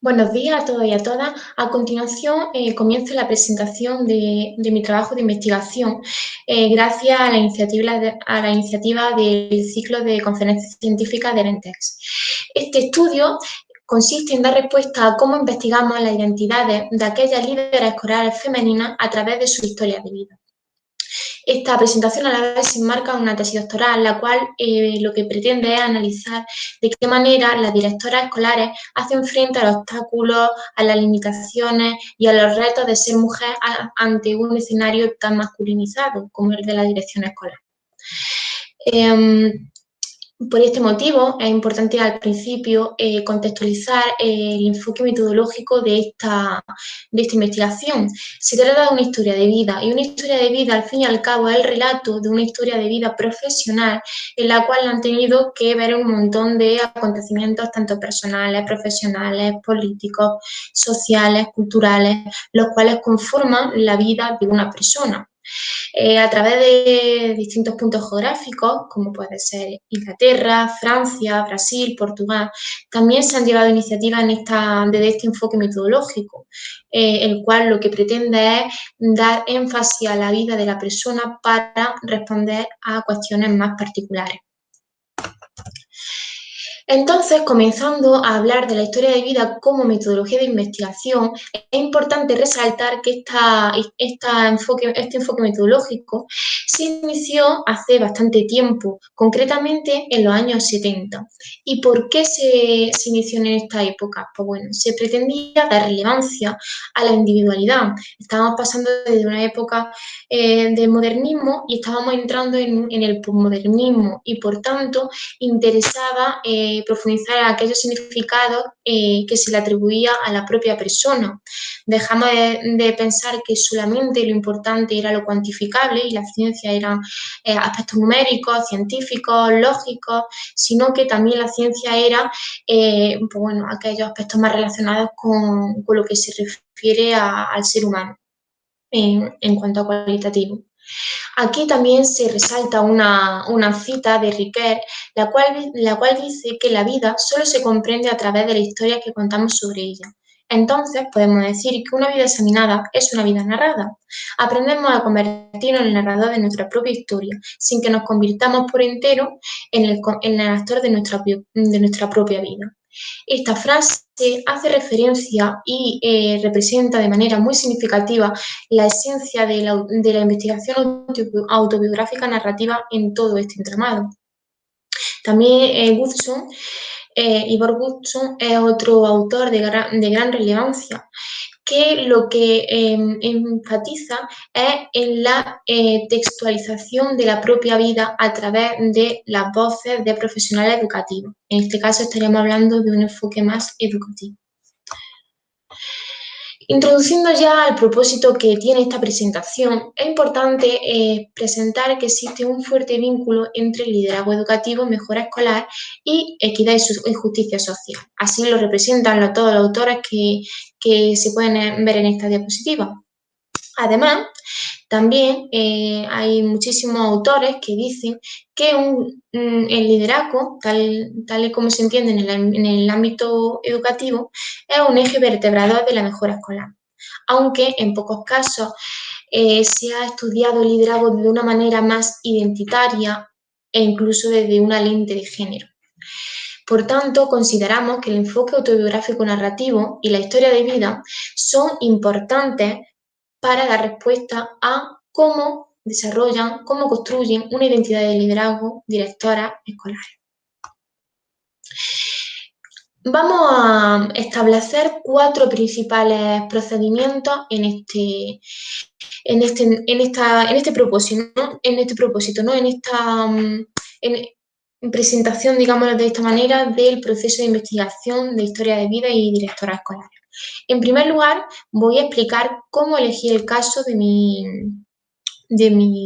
Buenos días a todos y a todas. A continuación comienzo la presentación de mi trabajo de investigación gracias a la iniciativa del ciclo de conferencias científicas de Ventex. Este estudio consiste en dar respuesta a cómo investigamos las identidades de aquellas líderes escolares femeninas a través de su historia de vida. Esta presentación a la vez se enmarca en una tesis doctoral, la cual lo que pretende es analizar de qué manera las directoras escolares hacen frente a los obstáculos, a las limitaciones y a los retos de ser mujer ante un escenario tan masculinizado como el de la dirección escolar. Por este motivo, es importante al principio contextualizar el enfoque metodológico de esta investigación. Se trata de una historia de vida, y una historia de vida, al fin y al cabo, es el relato de una historia de vida profesional en la cual han tenido que ver un montón de acontecimientos, tanto personales, profesionales, políticos, sociales, culturales, los cuales conforman la vida de una persona. A través de distintos puntos geográficos, como puede ser Inglaterra, Francia, Brasil, Portugal, también se han llevado iniciativas desde este enfoque metodológico, el cual lo que pretende es dar énfasis a la vida de la persona para responder a cuestiones más particulares. Entonces, comenzando a hablar de la historia de vida como metodología de investigación, es importante resaltar que este enfoque metodológico se inició hace bastante tiempo, concretamente en los años 70. ¿Y por qué se inició en esta época? Pues bueno, se pretendía dar relevancia a la individualidad. Estábamos pasando desde una época de modernismo y estábamos entrando en el posmodernismo, y por tanto interesaba profundizar en aquellos significados que se le atribuía a la propia persona. Dejamos de pensar que solamente lo importante era lo cuantificable y la ciencia eran aspectos numéricos, científicos, lógicos, sino que también la ciencia era pues bueno, aquellos aspectos más relacionados con lo que se refiere al ser humano en cuanto a cualitativo. Aquí también se resalta una cita de Ricoeur, la cual dice que la vida solo se comprende a través de la historia que contamos sobre ella. Entonces, podemos decir que una vida examinada es una vida narrada. Aprendemos a convertirnos en el narrador de nuestra propia historia, sin que nos convirtamos por entero en el actor de nuestra propia vida. Esta frase hace referencia y representa de manera muy significativa la esencia de la investigación autobiográfica narrativa en todo este entramado. También Ivor Woodson es otro autor de gran relevancia, que lo que enfatiza es en la textualización de la propia vida a través de las voces de profesionales educativos. En este caso estaríamos hablando de un enfoque más educativo. Introduciendo ya al propósito que tiene esta presentación, es importante presentar que existe un fuerte vínculo entre el liderazgo educativo, mejora escolar y equidad y justicia social. Así lo representan todos los autores que se pueden ver en esta diapositiva. Además, también hay muchísimos autores que dicen que el liderazgo, tal y como se entiende en el ámbito educativo, es un eje vertebrador de la mejora escolar. Aunque en pocos casos se ha estudiado el liderazgo de una manera más identitaria e incluso desde una lente de género. Por tanto, consideramos que el enfoque autobiográfico narrativo y la historia de vida son importantes para dar respuesta a cómo desarrollan, cómo construyen una identidad de liderazgo directoras escolares. Vamos a establecer 4 principales procedimientos en este propósito, ¿no? En presentación, digámoslo de esta manera, del proceso de investigación de historia de vida y directoras escolares. En primer lugar, voy a explicar cómo elegí el caso de mi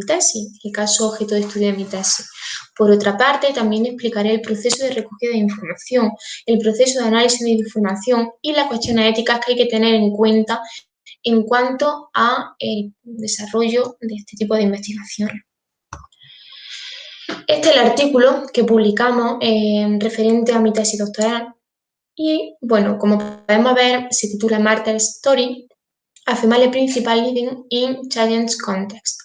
tesis, el caso objeto de estudio de mi tesis. Por otra parte, también explicaré el proceso de recogida de información, el proceso de análisis de información y las cuestiones éticas que hay que tener en cuenta en cuanto al desarrollo de este tipo de investigaciones. Este es el artículo que publicamos referente a mi tesis doctoral. Y bueno, como podemos ver, se titula Martha Story, a Female Principal Living in Challenge Context.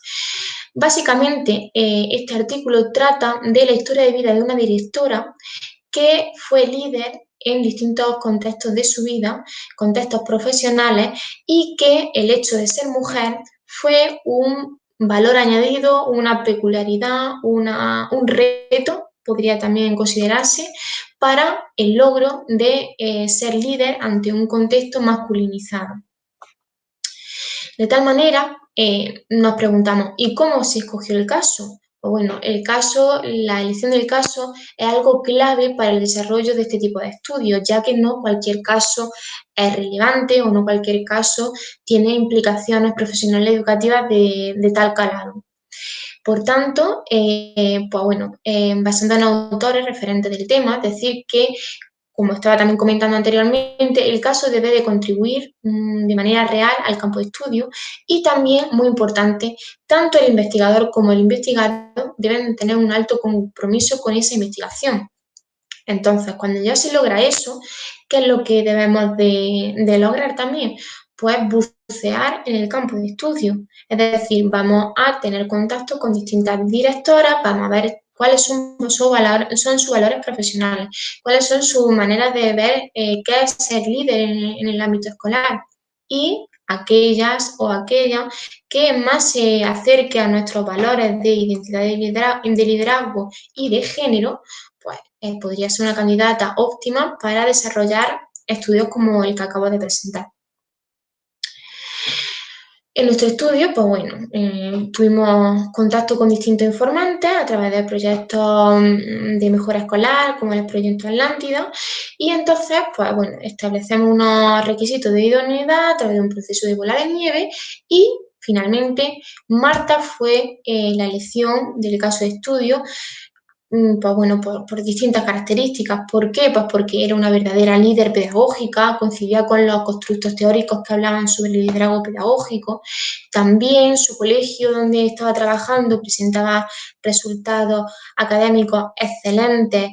Básicamente, este artículo trata de la historia de vida de una directora que fue líder en distintos contextos de su vida, contextos profesionales, y que el hecho de ser mujer fue un valor añadido, una peculiaridad, un reto, podría también considerarse, para el logro de ser líder ante un contexto masculinizado. De tal manera, nos preguntamos, ¿y cómo se escogió el caso? Pues bueno, la elección del caso es algo clave para el desarrollo de este tipo de estudios, ya que no cualquier caso es relevante o no cualquier caso tiene implicaciones profesionales educativas de tal calado. Por tanto, pues bueno, basando en autores referentes del tema, es decir, que como estaba también comentando anteriormente, el caso debe de contribuir de manera real al campo de estudio y también, muy importante, tanto el investigador como el investigado deben tener un alto compromiso con esa investigación. Entonces, cuando ya se logra eso, ¿qué es lo que debemos de lograr también? Pues bucear en el campo de estudio. Es decir, vamos a tener contacto con distintas directoras, vamos a ver cuáles son sus valores profesionales, cuáles son sus maneras de ver qué es ser líder en el ámbito escolar y aquellas o aquellas que más se acerque a nuestros valores de identidad de liderazgo y de género, pues podría ser una candidata óptima para desarrollar estudios como el que acabo de presentar. En nuestro estudio, pues bueno, tuvimos contacto con distintos informantes a través de proyectos de mejora escolar, como el proyecto Atlántida, y entonces, pues bueno, establecemos unos requisitos de idoneidad a través de un proceso de bola de nieve y finalmente Marta fue la elección del caso de estudio pues bueno, por distintas características. ¿Por qué? Pues porque era una verdadera líder pedagógica, coincidía con los constructos teóricos que hablaban sobre el liderazgo pedagógico. También su colegio donde estaba trabajando presentaba resultados académicos excelentes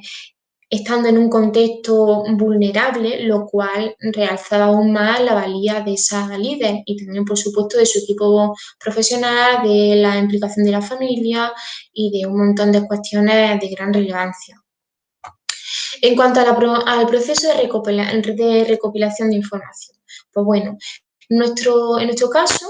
estando en un contexto vulnerable, lo cual realzaba aún más la valía de esa líder y también, por supuesto, de su equipo profesional, de la implicación de la familia y de un montón de cuestiones de gran relevancia. En cuanto al proceso de recopilación de información, pues bueno, en nuestro caso,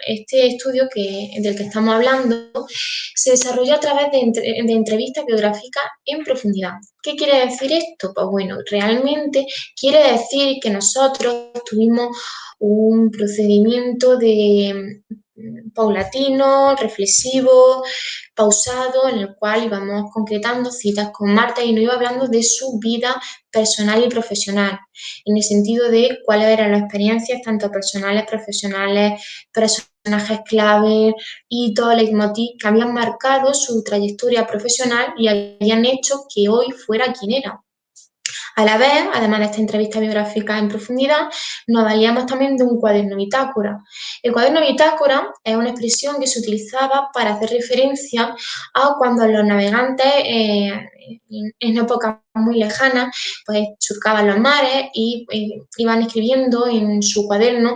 este estudio del que estamos hablando se desarrolló a través de entrevistas biográficas en profundidad. ¿Qué quiere decir esto? Pues bueno, realmente quiere decir que nosotros tuvimos un procedimiento paulatino, reflexivo, pausado, en el cual íbamos concretando citas con Marta y nos iba hablando de su vida personal y profesional, en el sentido de cuáles eran las experiencias, tanto personales, profesionales, personajes clave y todo el leitmotiv que habían marcado su trayectoria profesional y habían hecho que hoy fuera quien era. A la vez, además de esta entrevista biográfica en profundidad, nos valíamos también de un cuaderno bitácora. El cuaderno bitácora es una expresión que se utilizaba para hacer referencia a cuando los navegantes en épocas muy lejanas pues surcaban los mares y iban escribiendo en su cuaderno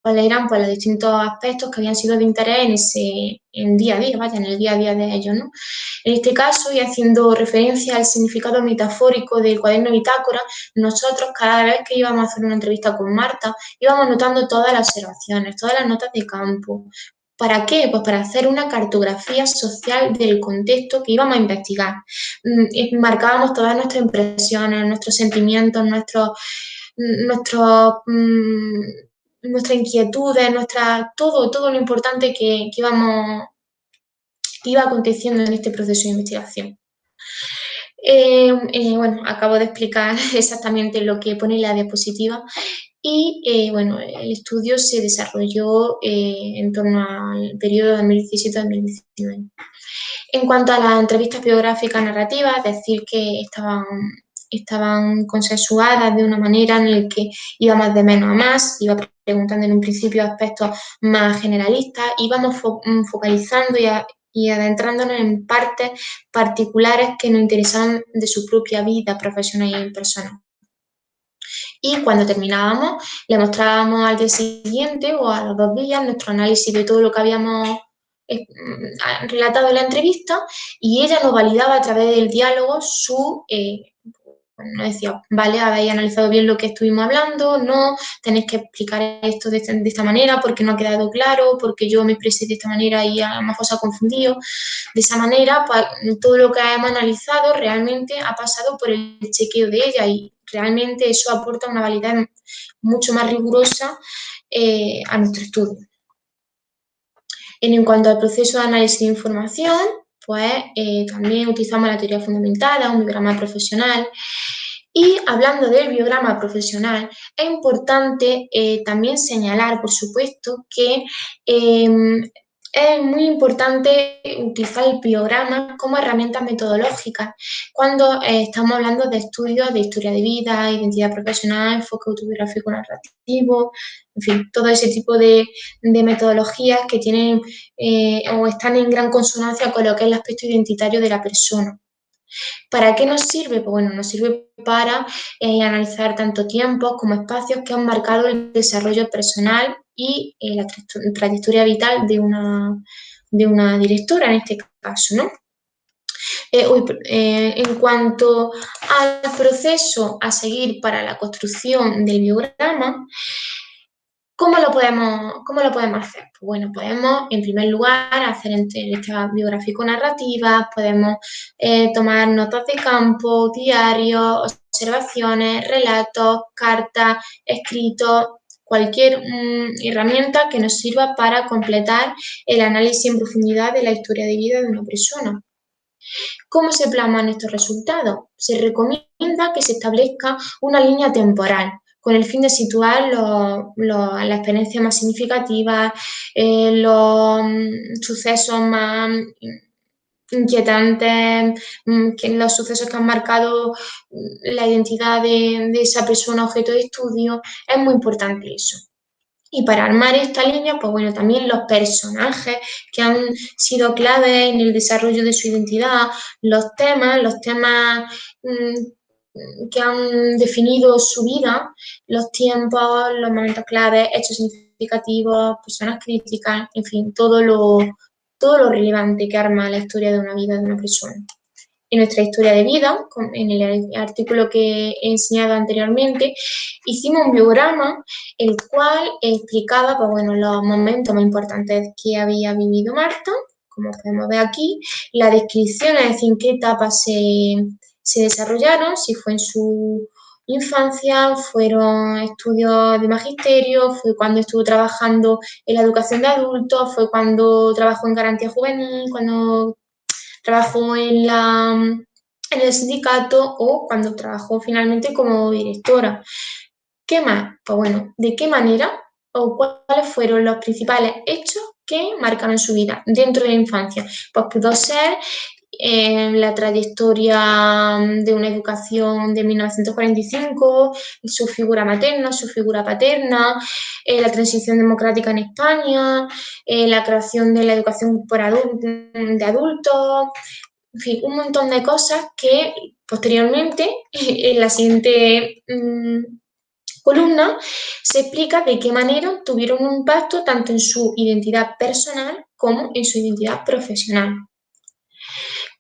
cuáles eran pues, los distintos aspectos que habían sido de interés en día a día, vaya, en el día a día de ellos, ¿no? En este caso, y haciendo referencia al significado metafórico del cuaderno bitácora, nosotros cada vez que íbamos a hacer una entrevista con Marta, íbamos anotando todas las observaciones, todas las notas de campo. ¿Para qué? Pues para hacer una cartografía social del contexto que íbamos a investigar. Marcábamos todas nuestras impresiones, nuestros sentimientos, nuestros nuestras inquietudes, todo lo importante que iba aconteciendo en este proceso de investigación. Bueno, acabo de explicar exactamente lo que pone en la diapositiva y bueno, el estudio se desarrolló en torno al periodo 2017-2019. En cuanto a las entrevistas biográficas narrativas, decir que estaban consensuadas de una manera en la que íbamos de menos a más, iba preguntando en un principio aspectos más generalistas, íbamos focalizando y adentrándonos en partes particulares que nos interesaban de su propia vida profesional y personal. Y cuando terminábamos, le mostrábamos al día siguiente o a los 2 días nuestro análisis de todo lo que habíamos relatado en la entrevista, y ella nos validaba a través del diálogo nos decía, vale, habéis analizado bien lo que estuvimos hablando, no, tenéis que explicar esto de esta manera porque no ha quedado claro, porque yo me expresé de esta manera y a lo mejor se ha confundido. De esa manera, pues, todo lo que hemos analizado realmente ha pasado por el chequeo de ella, y realmente eso aporta una validez mucho más rigurosa a nuestro estudio. En cuanto al proceso de análisis de información, pues también utilizamos la teoría fundamentada, un biograma profesional. Y hablando del biograma profesional, es importante también señalar, por supuesto, que es muy importante utilizar el biograma como herramienta metodológica cuando estamos hablando de estudios de historia de vida, identidad profesional, enfoque autobiográfico narrativo, en fin, todo ese tipo de metodologías que tienen o están en gran consonancia con lo que es el aspecto identitario de la persona. ¿Para qué nos sirve? Pues bueno, nos sirve para analizar tanto tiempos como espacios que han marcado el desarrollo personal y la trayectoria vital de una directora en este caso, ¿no? En cuanto al proceso a seguir para la construcción del biograma, ¿cómo lo podemos hacer? Pues bueno, podemos, en primer lugar, hacer entrevistas biográfico-narrativas, podemos tomar notas de campo, diarios, observaciones, relatos, cartas, escritos, cualquier herramienta que nos sirva para completar el análisis en profundidad de la historia de vida de una persona. ¿Cómo se plasman estos resultados? Se recomienda que se establezca una línea temporal con el fin de situar la experiencia más significativa, los sucesos más inquietantes, los sucesos que han marcado la identidad de esa persona objeto de estudio. Es muy importante eso. Y para armar esta línea, pues bueno, también los personajes que han sido clave en el desarrollo de su identidad, los temas que han definido su vida, los tiempos, los momentos claves, hechos significativos, personas críticas, en fin, todo lo relevante que arma la historia de una vida de una persona. En nuestra historia de vida, en el artículo que he enseñado anteriormente, hicimos un biograma el cual explicaba pues, bueno, los momentos más importantes que había vivido Marta, como podemos ver aquí, la descripción, es decir, en qué etapas se desarrollaron, si fue en su infancia, fueron estudios de magisterio, fue cuando estuvo trabajando en la educación de adultos, fue cuando trabajó en garantía juvenil, cuando trabajó en el sindicato o cuando trabajó finalmente como directora. ¿Qué más? Pues bueno, ¿de qué manera o cuáles fueron los principales hechos que marcaron su vida dentro de la infancia? Pues pudo ser la trayectoria de una educación de 1945, su figura materna, su figura paterna, la transición democrática en España, la creación de la educación de adultos, en fin, un montón de cosas que posteriormente, en la siguiente columna, se explica de qué manera tuvieron un impacto tanto en su identidad personal como en su identidad profesional.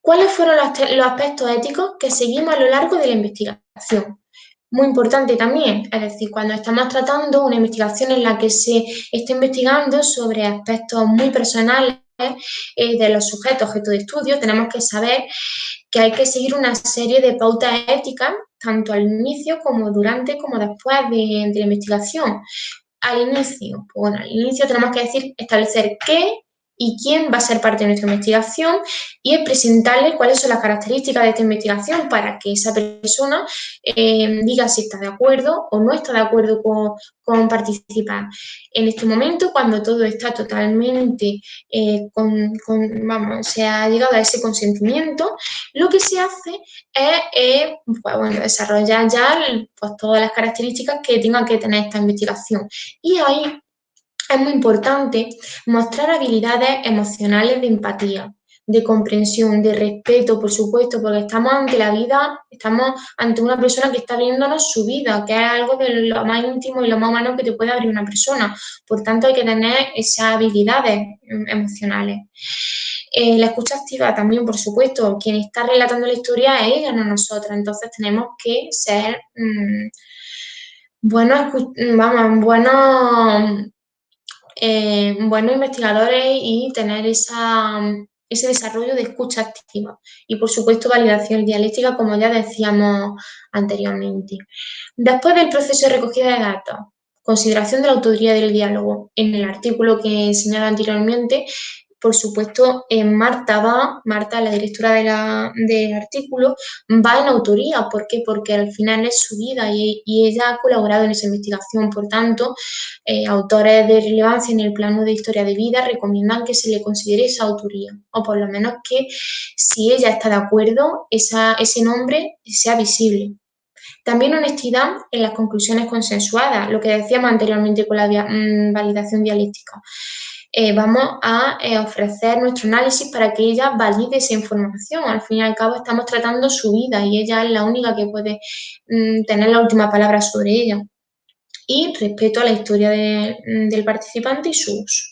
¿Cuáles fueron los aspectos éticos que seguimos a lo largo de la investigación? Muy importante también, es decir, cuando estamos tratando una investigación en la que se está investigando sobre aspectos muy personales de los sujetos objeto de estudio, tenemos que saber que hay que seguir una serie de pautas éticas, tanto al inicio como durante como después de la investigación. Al inicio, pues bueno, al inicio tenemos que establecer qué y quién va a ser parte de nuestra investigación y presentarle cuáles son las características de esta investigación para que esa persona diga si está de acuerdo o no está de acuerdo con participar. En este momento, cuando todo está totalmente, se ha llegado a ese consentimiento, lo que se hace es pues bueno, desarrollar ya pues, todas las características que tenga que tener esta investigación. Y ahí es muy importante mostrar habilidades emocionales de empatía, de comprensión, de respeto, por supuesto, porque estamos ante la vida, estamos ante una persona que está abriéndonos su vida, que es algo de lo más íntimo y lo más humano que te puede abrir una persona. Por tanto, hay que tener esas habilidades emocionales. La escucha activa también, por supuesto, quien está relatando la historia es ella, no nosotras. Entonces tenemos que ser buenos investigadores y tener ese desarrollo de escucha activa. Y, por supuesto, validación dialéctica, como ya decíamos anteriormente. Después del proceso de recogida de datos, consideración de la autoría del diálogo. En el artículo que enseñaba anteriormente, por supuesto, Marta, la directora del artículo, va en autoría. ¿Por qué? Porque al final es su vida y ella ha colaborado en esa investigación. Por tanto, autores de relevancia en el plano de historia de vida recomiendan que se le considere esa autoría, o por lo menos que si ella está de acuerdo, ese nombre sea visible. También honestidad en las conclusiones consensuadas, lo que decíamos anteriormente con la validación dialéctica. Vamos a ofrecer nuestro análisis para que ella valide esa información. Al fin y al cabo estamos tratando su vida y ella es la única que puede tener la última palabra sobre ella. Y respeto a la historia del participante y su uso.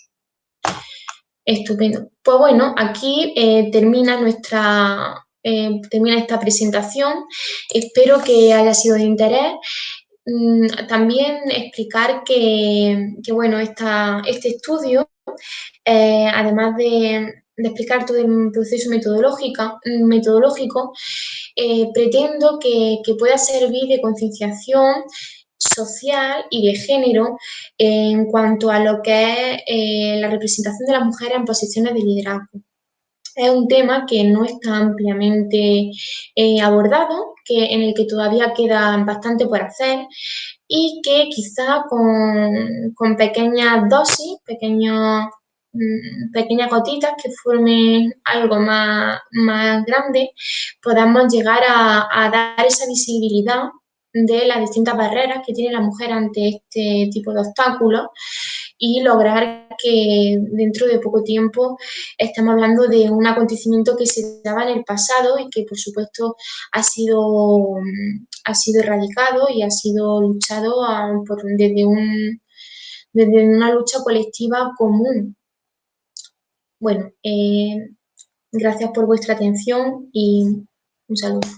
Estupendo. Pues bueno, aquí termina esta presentación. Espero que haya sido de interés. También explicar que bueno, este estudio, además de explicar todo el proceso metodológico, pretendo que pueda servir de concienciación social y de género en cuanto a lo que es la representación de las mujeres en posiciones de liderazgo. Es un tema que no está ampliamente abordado, en el que todavía queda bastante por hacer y que quizá con pequeñas dosis, pequeñas gotitas que formen algo más grande, podamos llegar a dar esa visibilidad de las distintas barreras que tiene la mujer ante este tipo de obstáculos y lograr que dentro de poco tiempo estemos hablando de un acontecimiento que se daba en el pasado y que, por supuesto, ha sido erradicado y ha sido luchado desde una lucha colectiva común. Bueno, gracias por vuestra atención y un saludo.